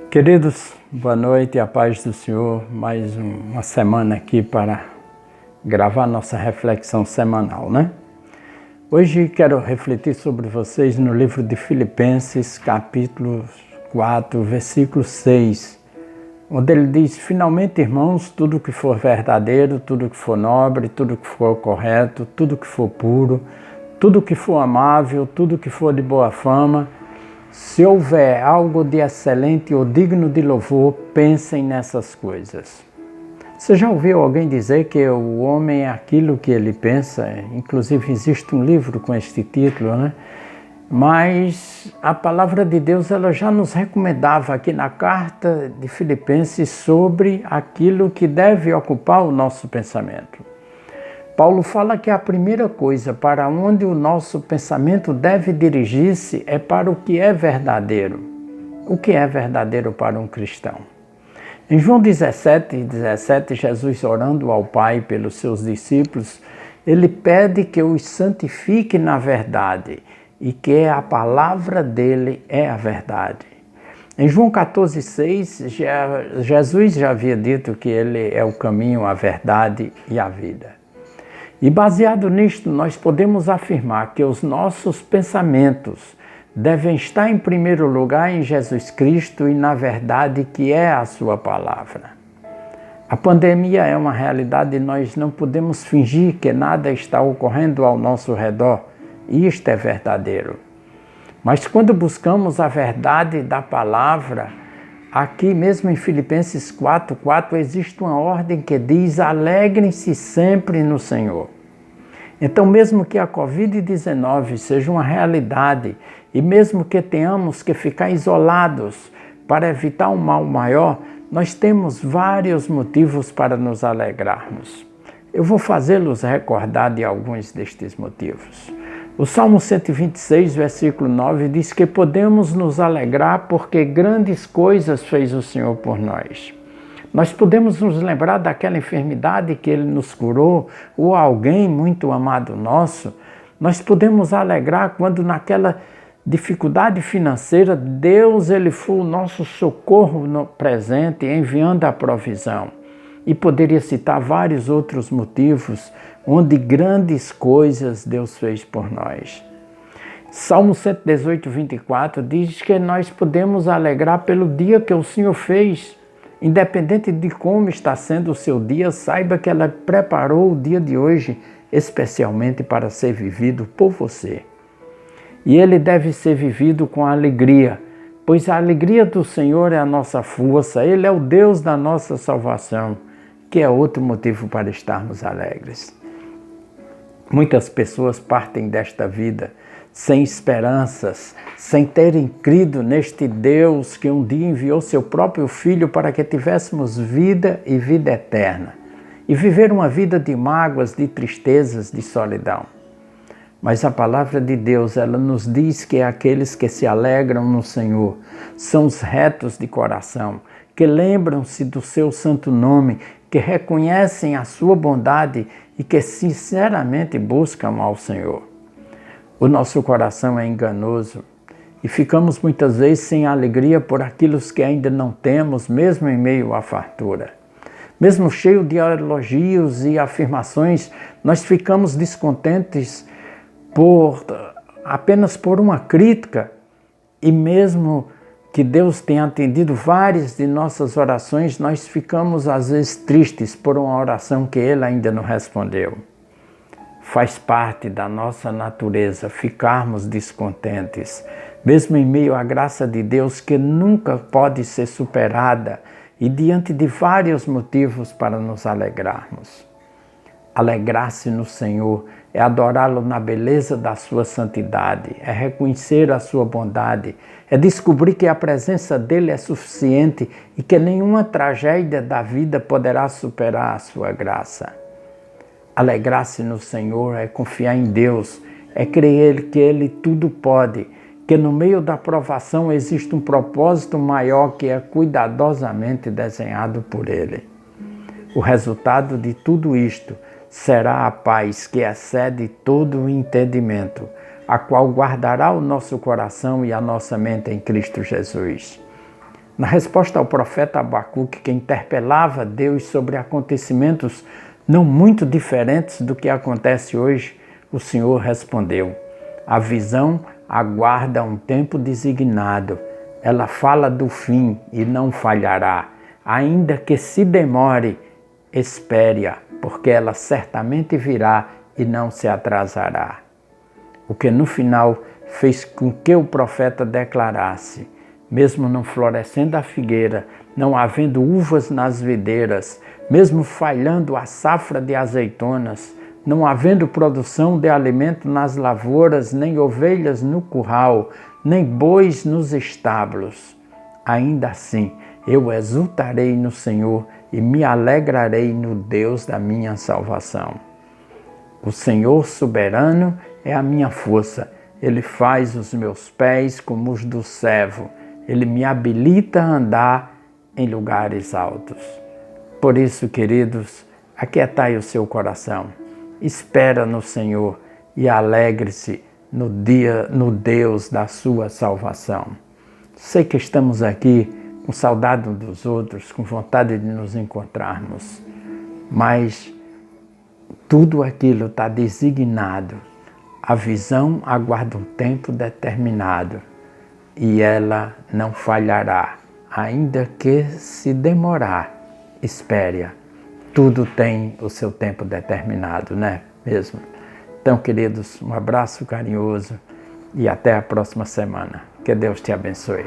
Queridos, boa noite, a paz do Senhor. Mais uma semana aqui para gravar nossa reflexão semanal, né? Hoje quero refletir sobre vocês no livro de Filipenses, capítulo 4, versículo 6, onde ele diz: finalmente, irmãos, tudo que for verdadeiro, tudo que for nobre, tudo que for correto, tudo que for puro, tudo que for amável, tudo que for de boa fama, se houver algo de excelente ou digno de louvor, pensem nessas coisas. Você já ouviu alguém dizer que o homem é aquilo que ele pensa? Inclusive existe um livro com este título, né? Mas a palavra de Deus ela já nos recomendava aqui na carta de Filipenses sobre aquilo que deve ocupar o nosso pensamento. Paulo fala que a primeira coisa para onde o nosso pensamento deve dirigir-se é para o que é verdadeiro. O que é verdadeiro para um cristão? Em João 17, Jesus orando ao Pai pelos seus discípulos, ele pede que os santifique na verdade e que a palavra dele é a verdade. Em João 14,6, Jesus já havia dito que ele é o caminho, a verdade e a vida. E baseado nisto, nós podemos afirmar que os nossos pensamentos devem estar em primeiro lugar em Jesus Cristo e na verdade que é a sua palavra. A pandemia é uma realidade e nós não podemos fingir que nada está ocorrendo ao nosso redor, e isto é verdadeiro. Mas quando buscamos a verdade da palavra, aqui mesmo em Filipenses 4:4 existe uma ordem que diz: alegrem-se sempre no Senhor. Então, mesmo que a Covid-19 seja uma realidade e mesmo que tenhamos que ficar isolados para evitar um mal maior, nós temos vários motivos para nos alegrarmos. Eu vou fazê-los recordar de alguns destes motivos. O Salmo 126, versículo 9, diz que podemos nos alegrar porque grandes coisas fez o Senhor por nós. Nós podemos nos lembrar daquela enfermidade que Ele nos curou, ou alguém muito amado nosso. Nós podemos alegrar quando naquela dificuldade financeira, Deus Ele foi o nosso socorro no presente, enviando a provisão. E poderia citar vários outros motivos onde grandes coisas Deus fez por nós. Salmo 118, 24 diz que nós podemos alegrar pelo dia que o Senhor fez. Independente de como está sendo o seu dia, saiba que ela preparou o dia de hoje especialmente para ser vivido por você. E ele deve ser vivido com alegria, pois a alegria do Senhor é a nossa força, Ele é o Deus da nossa salvação, que é outro motivo para estarmos alegres. Muitas pessoas partem desta vida sem esperanças, sem terem crido neste Deus que um dia enviou seu próprio Filho para que tivéssemos vida e vida eterna, e viver uma vida de mágoas, de tristezas, de solidão. Mas a palavra de Deus, ela nos diz que aqueles que se alegram no Senhor são os retos de coração, que lembram-se do seu santo nome, que reconhecem a sua bondade e que sinceramente buscam ao Senhor. O nosso coração é enganoso e ficamos muitas vezes sem alegria por aquilo que ainda não temos, mesmo em meio à fartura. Mesmo cheio de elogios e afirmações, nós ficamos descontentes apenas por uma crítica, e mesmo que Deus tenha atendido várias de nossas orações, nós ficamos às vezes tristes por uma oração que Ele ainda não respondeu. Faz parte da nossa natureza ficarmos descontentes, mesmo em meio à graça de Deus que nunca pode ser superada e diante de vários motivos para nos alegrarmos. Alegrar-se no Senhor é adorá-lo na beleza da sua santidade, é reconhecer a sua bondade, é descobrir que a presença dele é suficiente e que nenhuma tragédia da vida poderá superar a sua graça. Alegrar-se no Senhor é confiar em Deus, é crer que Ele tudo pode, que no meio da provação existe um propósito maior que é cuidadosamente desenhado por Ele. O resultado de tudo isto será a paz que excede todo o entendimento, a qual guardará o nosso coração e a nossa mente em Cristo Jesus. Na resposta ao profeta Abacuque, que interpelava Deus sobre acontecimentos não muito diferentes do que acontece hoje, o Senhor respondeu: a visão aguarda um tempo designado. Ela fala do fim e não falhará. Ainda que se demore, espere-a, porque ela certamente virá e não se atrasará. O que no final fez com que o profeta declarasse: mesmo não florescendo a figueira, não havendo uvas nas videiras, mesmo falhando a safra de azeitonas, não havendo produção de alimento nas lavouras, nem ovelhas no curral, nem bois nos estábulos, ainda assim eu exultarei no Senhor e me alegrarei no Deus da minha salvação. O Senhor soberano é a minha força. Ele faz os meus pés como os do servo. Ele me habilita a andar em lugares altos. Por isso, queridos, aquietai o seu coração. Espera no Senhor e alegre-se no Deus da sua salvação. Sei que estamos aqui com saudade uns dos outros, com vontade de nos encontrarmos, mas tudo aquilo está designado. A visão aguarda um tempo determinado e ela não falhará, ainda que se demorar, espere-a. Tudo tem o seu tempo determinado, né mesmo? Então, queridos, um abraço carinhoso e até a próxima semana. Que Deus te abençoe.